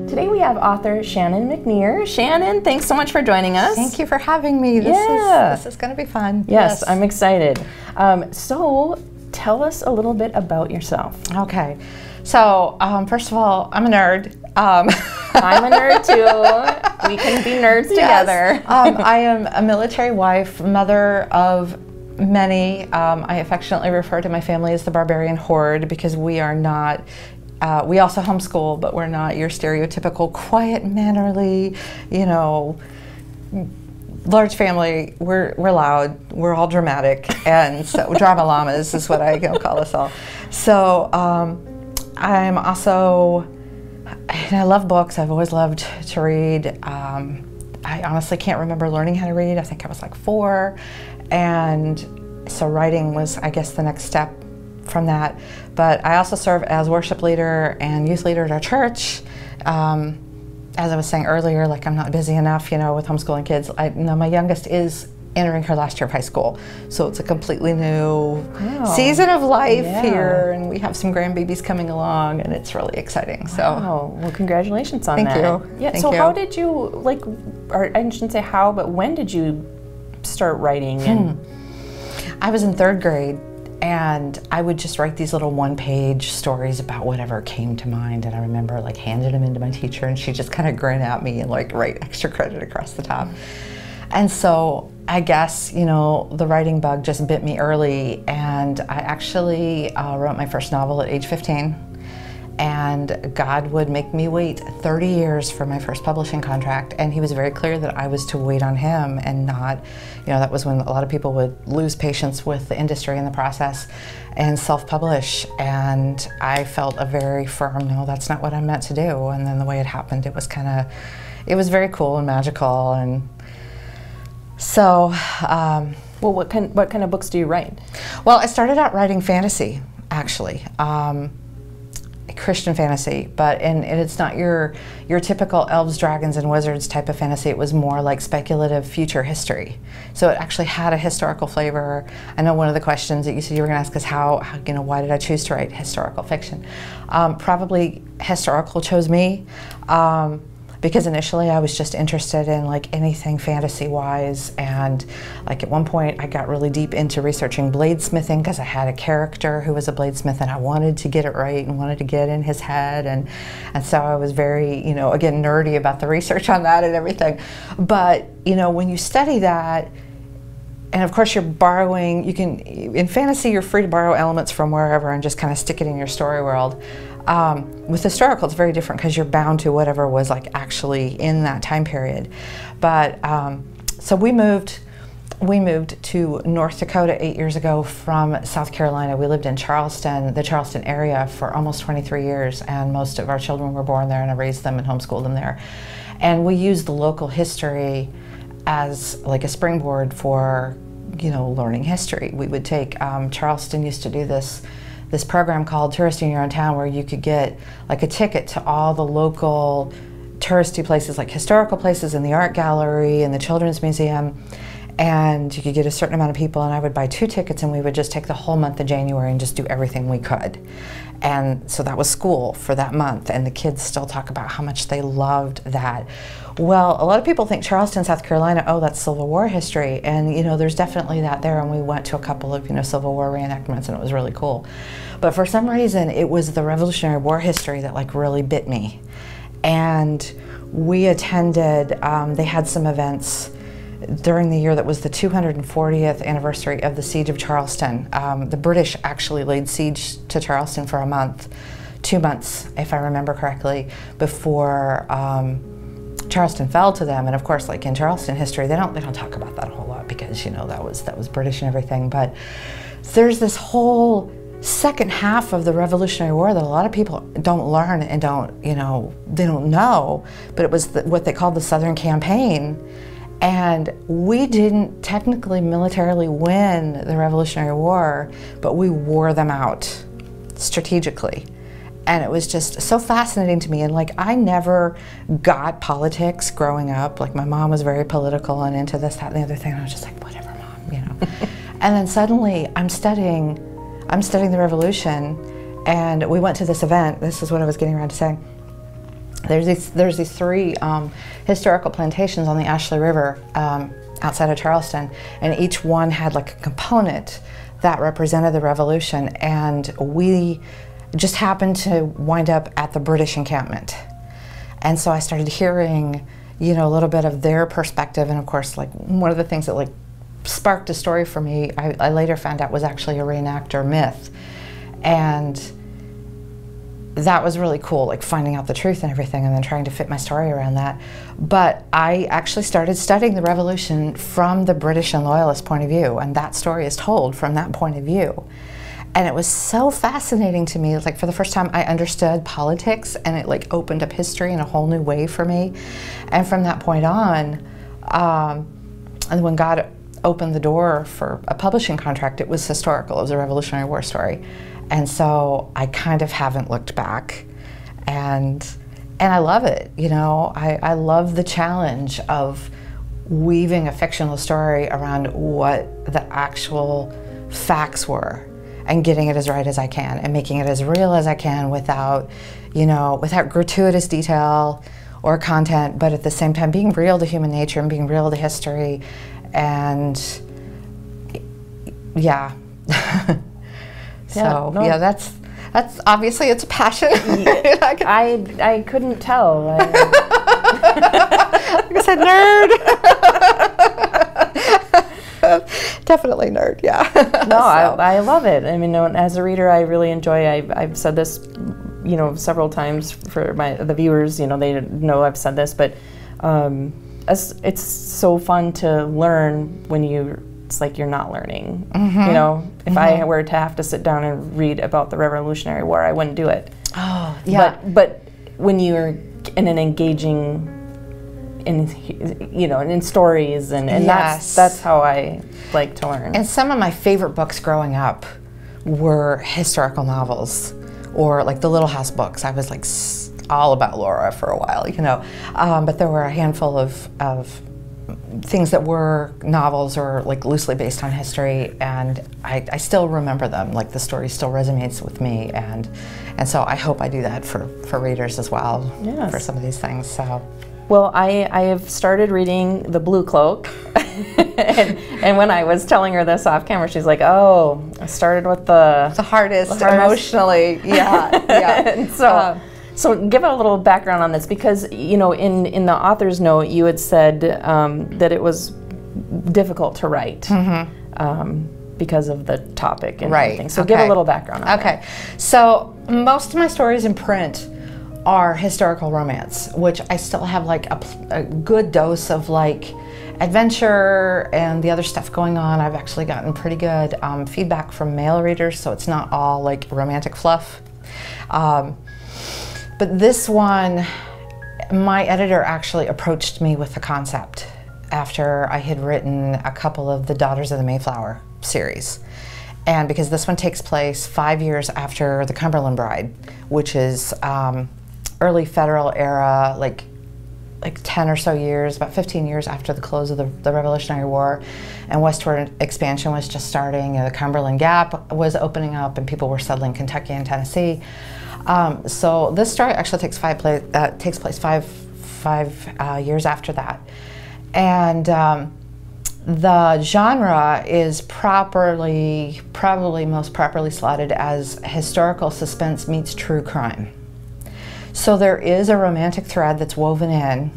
Today we have author Shannon McNear. Shannon, thanks so much for joining us. Thank you for having me. This is going to be fun. Yes, I'm excited. So tell us a little bit about yourself. Okay. So first of all, I'm a nerd. I'm a nerd too. We can be nerds together. I am a military wife, mother of many. I affectionately refer to my family as the Barbarian Horde because we are not. We also homeschool, but we're not your stereotypical quiet, mannerly, large family. We're loud. We're all dramatic, and so drama llamas is what I call us all. So I'm also, and I love books. I've always loved to read. I honestly can't remember learning how to read. I think I was like 4, and so writing was, I guess, the next step from that. But I also serve as worship leader and youth leader at our church. As I was saying earlier, like I'm not busy enough, with homeschooling kids. My youngest is entering her last year of high school, so it's a completely new season of life here, and we have some grandbabies coming along, and it's really exciting. So, well, congratulations on that. Thank you. Yeah. Thank so, you. how did you or I shouldn't say how, but when did you start writing? I was in 3rd grade. And I would just write these little 1-page stories about whatever came to mind. And I remember handing them into my teacher, and she'd just kind of grin at me and write extra credit across the top. And so I guess, the writing bug just bit me early. And I actually wrote my first novel at age 15. And God would make me wait 30 years for my first publishing contract, and he was very clear that I was to wait on him and not, that was when a lot of people would lose patience with the industry in the process and self-publish, and I felt a very firm, no, that's not what I'm meant to do. And then the way it happened, it was very cool and magical. And so well, what kind of books do you write? Well, I started out writing fantasy, actually. Christian fantasy, and it's not your typical elves, dragons, and wizards type of fantasy. It was more like speculative future history. So it actually had a historical flavor. I know one of the questions that you said you were going to ask is why did I choose to write historical fiction? Probably historical chose me. Because initially I was just interested in anything fantasy-wise, and at one point I got really deep into researching bladesmithing because I had a character who was a bladesmith and I wanted to get it right and wanted to get in his head, and so I was very, again, nerdy about the research on that and everything. But, when you study that, and of course you're borrowing, in fantasy you're free to borrow elements from wherever and just kind of stick it in your story world. With historical, it's very different because you're bound to whatever was actually in that time period. But so we moved to North Dakota 8 years ago from South Carolina. We lived in Charleston, the Charleston area, for almost 23 years, and most of our children were born there, and I raised them and homeschooled them there. And we used the local history as a springboard for learning history. We would take Charleston used to do this program called Touristing Your Own Town, where you could get a ticket to all the local touristy places, historical places, and the art gallery and the children's museum, and you could get a certain amount of people, and I would buy 2 tickets, and we would just take the whole month of January and just do everything we could. And so that was school for that month, and the kids still talk about how much they loved that. Well, a lot of people think Charleston, South Carolina, oh, that's Civil War history, and there's definitely that there, and we went to a couple of Civil War reenactments, and it was really cool. But for some reason, it was the Revolutionary War history that really bit me. And we attended, they had some events during the year that was the 240th anniversary of the Siege of Charleston. The British actually laid siege to Charleston for a month, 2 months, if I remember correctly, before Charleston fell to them. And of course, in Charleston history, they don't talk about that a whole lot because that was British and everything. But there's this whole second half of the Revolutionary War that a lot of people don't learn and they don't know. But it was what they called the Southern Campaign. And we didn't technically militarily win the Revolutionary War, but we wore them out strategically. And it was just so fascinating to me. And I never got politics growing up. My mom was very political and into this, that, and the other thing. And I was just whatever, Mom, And then suddenly I'm studying the Revolution, And we went to this event. This is what I was getting around to saying. There's these 3 historical plantations on the Ashley River outside of Charleston, and each one had like a component that represented the Revolution, and we just happened to wind up at the British encampment. And so I started hearing, you know, a little bit of their perspective, and of course, like, one of the things that like sparked a story for me, I later found out was actually a reenactor myth. And that was really cool, like finding out the truth and everything, and then trying to fit my story around that. But I actually started studying the Revolution from the British and Loyalist point of view, and that story is told from that point of view. And it was so fascinating to me. Like, for the first time, I understood politics, and it like opened up history in a whole new way for me. And from that point on, and when God opened the door for a publishing contract, it was historical. It was a Revolutionary War story. And so I kind of haven't looked back, and I love it. You know, I love the challenge of weaving a fictional story around what the actual facts were, and getting it as right as I can, and making it as real as I can without, you know, without gratuitous detail or content, but at the same time being real to human nature and being real to history, and yeah. So no. yeah, that's obviously, it's a passion. I couldn't tell. Like I said, nerd. Definitely nerd. Yeah. No, so. I love it. I mean, as a reader, I really enjoy. I've said this, you know, several times for the viewers. You know, they know I've said this, but it's so fun to learn when it's like you're not learning. Mm-hmm. You know, if I were to have to sit down and read about the Revolutionary War, I wouldn't do it. Oh, yeah. But when you're in an engaging, in stories, and yes. that's how I like to learn. And some of my favorite books growing up were historical novels, or like the Little House books. I was like all about Laura for a while, you know. But there were a handful of things that were novels or like loosely based on history, and I still remember them. Like, the story still resonates with me, and so I hope I do that for readers as well. Yes. For some of these things. So, well, I have started reading The Blue Cloak, and when I was telling her this off camera, she's like, "Oh, I started with the hardest emotionally." Yeah, yeah. And so give a little background on this, because, you know, in the author's note, you had said that it was difficult to write because of the topic and everything. So give a little background on that. So most of my stories in print are historical romance, which I still have like a good dose of like adventure and the other stuff going on. I've actually gotten pretty good feedback from male readers, so it's not all like romantic fluff. But this one, my editor actually approached me with the concept after I had written a couple of the Daughters of the Mayflower series. And because this one takes place 5 years after the Cumberland Bride, which is early Federal era, like 10 or so years, about 15 years after the close of the Revolutionary War, and westward expansion was just starting. The Cumberland Gap was opening up, and people were settling Kentucky and Tennessee. So this story actually takes place five years after that, and the genre is probably most properly slotted as historical suspense meets true crime. So there is a romantic thread that's woven in,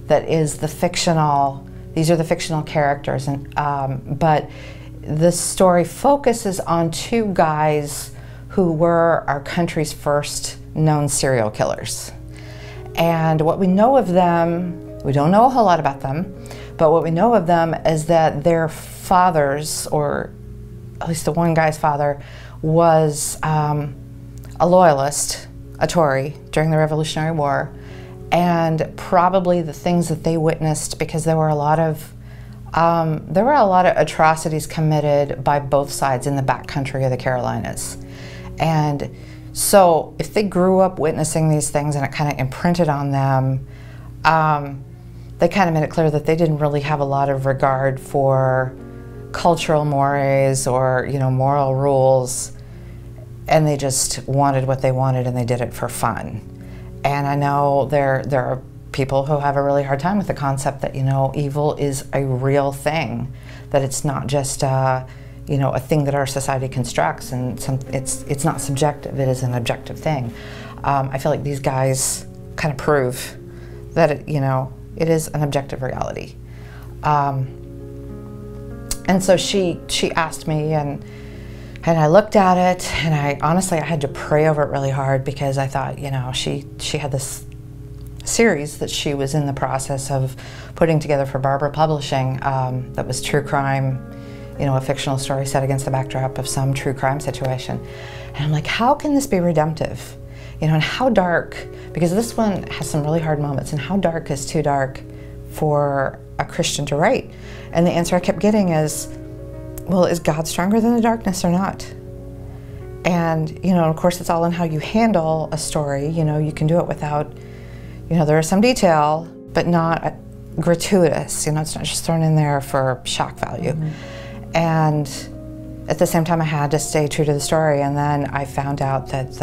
that is the fictional. These are the fictional characters, and but the story focuses on 2 guys who were our country's first known serial killers. And what we know of them, we don't know a whole lot about them, but what we know of them is that their fathers, or at least the one guy's father, was a loyalist, a Tory, during the Revolutionary War, and probably the things that they witnessed, because there were a lot of atrocities committed by both sides in the backcountry of the Carolinas. And so if they grew up witnessing these things and it kind of imprinted on them, they kind of made it clear that they didn't really have a lot of regard for cultural mores or, you know, moral rules. and they just wanted what they wanted, and they did it for fun. And I know there are people who have a really hard time with the concept that, you know, evil is a real thing, that it's not just you know, a thing that our society constructs, and it's not subjective, it is an objective thing. I feel like these guys kind of prove that it, you know, it is an objective reality. And so she asked me, and I looked at it, and I honestly had to pray over it really hard, because I thought, you know, she had this series that she was in the process of putting together for Barbara Publishing that was true crime, you know, a fictional story set against the backdrop of some true crime situation. And I'm like, how can this be redemptive? You know, and how dark, because this one has some really hard moments, and how dark is too dark for a Christian to write? And the answer I kept getting is, well, is God stronger than the darkness or not? And, you know, of course, it's all in how you handle a story. You know, you can do it without, you know, there is some detail, but not gratuitous. You know, it's not just thrown in there for shock value. Mm-hmm. And at the same time, I had to stay true to the story. And then I found out that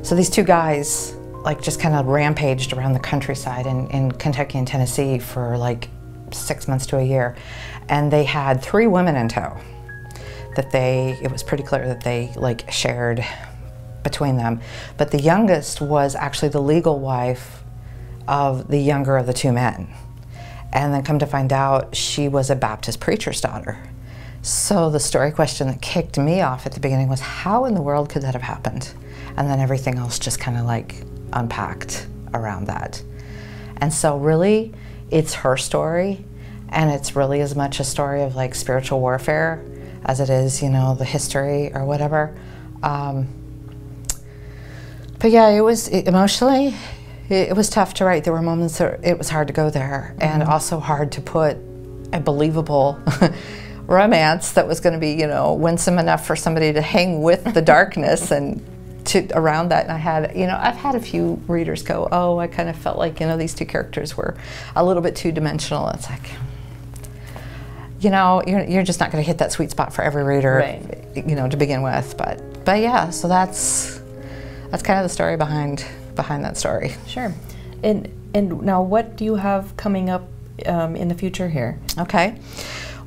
so these two guys, like, just kind of rampaged around the countryside in Kentucky and Tennessee for like 6 months to a year. And they had 3 women in tow that it was pretty clear that they like shared between them. But the youngest was actually the legal wife of the younger of the 2 men. And then come to find out, she was a Baptist preacher's daughter. So the story question that kicked me off at the beginning was, how in the world could that have happened? And then everything else just kind of like unpacked around that. And so really, it's her story, and it's really as much a story of like spiritual warfare as it is, you know, the history or whatever. But yeah, emotionally, it was tough to write. There were moments that it was hard to go there, and also hard to put a believable romance that was going to be, you know, winsome enough for somebody to hang with the darkness and around that. And I had, you know, I've had a few readers go, oh, I kind of felt like, you know, these 2 characters were a little bit too dimensional. It's like, you know, you're just not going to hit that sweet spot for every reader, right, you know, to begin with. But yeah, so that's kind of the story behind that story. Sure. And now, what do you have coming up in the future here? Okay.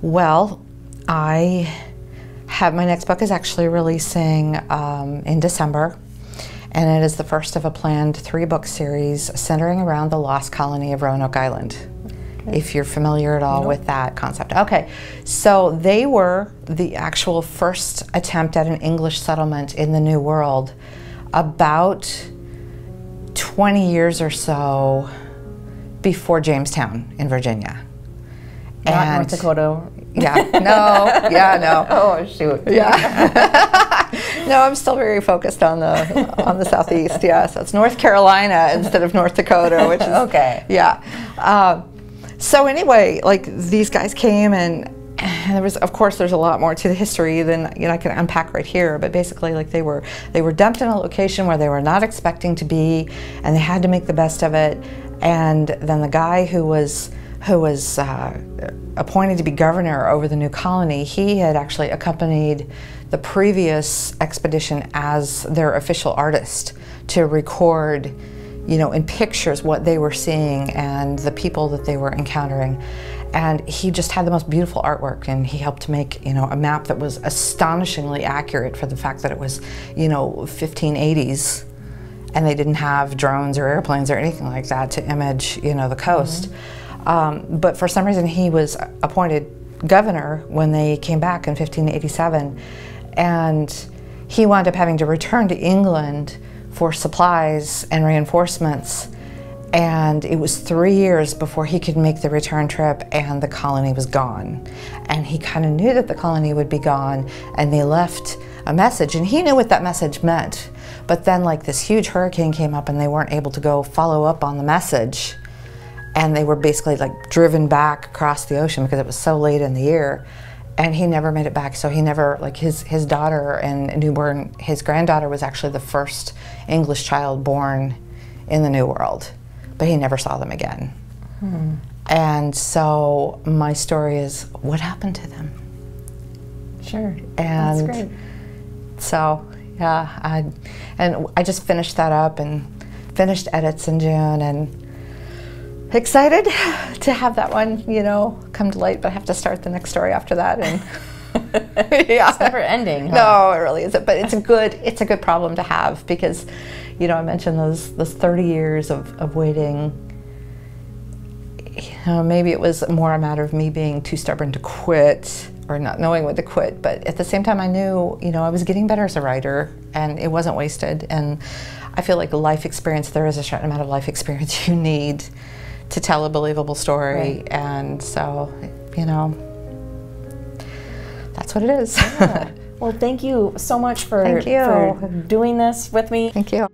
Well, my next book is actually releasing in December, and it is the first of a planned 3-book series centering around the lost colony of Roanoke Island. Okay. If you're familiar at all with that concept. Okay, so they were the actual first attempt at an English settlement in the New World about 20 years or so before Jamestown in Virginia. Not North Dakota. Yeah, no, yeah, no. Oh, shoot. Yeah. No, I'm still very focused on the southeast, yeah. So it's North Carolina instead of North Dakota, which is, okay. Yeah. So anyway, like, these guys came, and there was, of course, there's a lot more to the history than, you know, I can unpack right here, but basically, like, they were dumped in a location where they were not expecting to be, and they had to make the best of it. And then the guy who was appointed to be governor over the new colony, he had actually accompanied the previous expedition as their official artist to record, you know, in pictures what they were seeing and the people that they were encountering. And he just had the most beautiful artwork, and he helped make, you know, a map that was astonishingly accurate for the fact that it was, you know, 1580s, and they didn't have drones or airplanes or anything like that to image, you know, the coast. Mm-hmm. But for some reason, he was appointed governor when they came back in 1587, and he wound up having to return to England for supplies and reinforcements, and it was 3 years before he could make the return trip, and the colony was gone. And he kind of knew that the colony would be gone, and they left a message, and he knew what that message meant. But then, like, this huge hurricane came up, and they weren't able to go follow up on the message, and they were basically like driven back across the ocean because it was so late in the year. And he never made it back. So he never, like, his daughter and newborn, his granddaughter was actually the first English child born in the New World, but he never saw them again. Hmm. And so my story is, what happened to them? Sure. And that's great. So Yeah, and I just finished that up and finished edits in June, and excited to have that one, you know, come to light. But I have to start the next story after that, and yeah, it's never ending. Huh? No, it really isn't. But it's a good problem to have, because, you know, I mentioned those 30 years of waiting. You know, maybe it was more a matter of me being too stubborn to quit, or not knowing when to quit, but at the same time I knew, you know, I was getting better as a writer, and it wasn't wasted. And I feel like life experience, there is a certain amount of life experience you need to tell a believable story, right. And so, you know, that's what it is. Yeah. Well, thank you so much for doing this with me. Thank you.